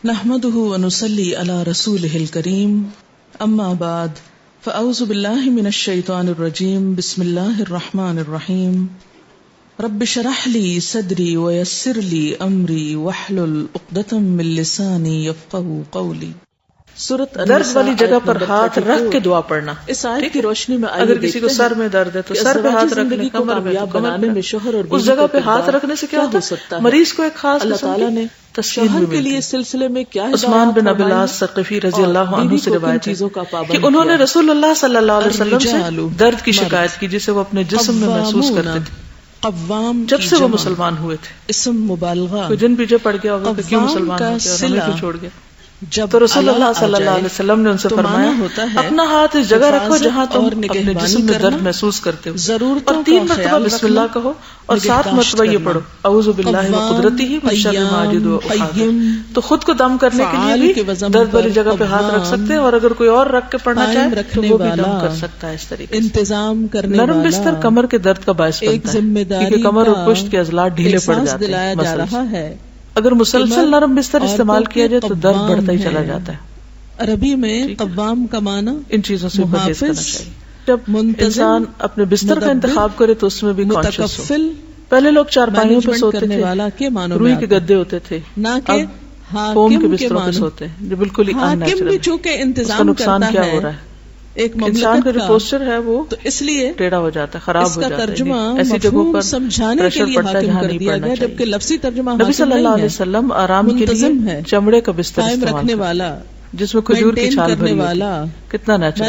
نحمده ونصلي على رسوله الكريم اما بعد فاعوذ بالله من الشيطان الرجيم بسم الله الرحمن الرحيم رب اشرح لي صدري ويسر لي امري واحلل عقدة من لساني يفقهوا قولي. درد والی جگہ پر ہاتھ رکھ کے دعا پڑھنا. اس آیت کی روشنی میں اگر کسی کو سر میں درد ہے تو سر پہ ہاتھ رکھ لیں، کمر بنانے میں شوہر اور اس جگہ پہ ہاتھ رکھنے سے کیا ہو سکتا ہے؟ مریض کو ایک خاص اللہ تعالیٰ نے تسکین کے لیے اس سلسلے میں کیا عثمان بن ابی العاص ثقفی رضی اللہ عنہ سے روایت ہے کہ انہوں نے رسول اللہ صلی اللہ علیہ وسلم سے درد کی شکایت کی جسے وہ اپنے جسم میں محسوس کرتے تھے قوام جب سے وہ مسلمان ہوئے تھے. اسم مبالغہ کوئی دن پیچھے پڑ گیا ہوگا کہ کیوں مسلمان ہو گیا اور ہمیں کیوں چھوڑ گیا. جب تو رسول اللہ صلی اللہ علیہ وسلم نے ان سے فرمایا اپنا ہاتھ اس جگہ رکھو جہاں تم اپنے جسم میں درد محسوس کرتے ہو، ضرورت اور 3 مرتبہ بسم اللہ کہو اور 7 مرتبہ یہ پڑھو اعوذ باللہ من قدرتہ من شر ما اجد واحاذر. تو خود کو دم کرنے کے لیے بھی درد والی جگہ پہ ہاتھ رکھ سکتے ہیں، اور اگر کوئی اور رکھ کے پڑھنا چاہے تو وہ بھی دم کر سکتا ہے. اس طریقے سے انتظام کرنے نرم بستر کمر کے درد کا باعث بنتا ہے کیونکہ کمر اور پشت کے عضلات ڈھیلے پڑ جاتے ہیں. اگر مسلسل نرم بستر استعمال کیا جائے تو درد بڑھتا ہی چلا جاتا ہے. عربی میں قوام کا معنی ان چیزوں سے پرہیز کرنا چاہیے. جب انسان اپنے بستر کا انتخاب کرے تو اس میں بھی کانشیس ہو. پہلے لوگ چارپائیوں پہ سوتے تھے، روئی کے گدے ہوتے تھے، اب فوم کے بستروں پہ سوتے ہیں جو بالکل ہی ان نیچرل ہے. چونکہ اس کا انتظام نقصان کیا ہو رہا ہے؟ ایک انسان کا جو پوسچر ہے وہ تو اس لیے ٹیڑھا ہو جاتا ہے، خراب ہو جاتا ہے. ترجمہ ایسی جگہوں پر سمجھانے کے لیے حاکم کر دیا گیا، جبکہ لفظی ترجمہ نبی صلی اللہ علیہ وسلم آرام کے لیے چمڑے کا بستر قائم استعمال رکھنے کرتے والا، جس میں کھجور کی چھال بھری والا، ہوتی ہے. کتنا نیچرل.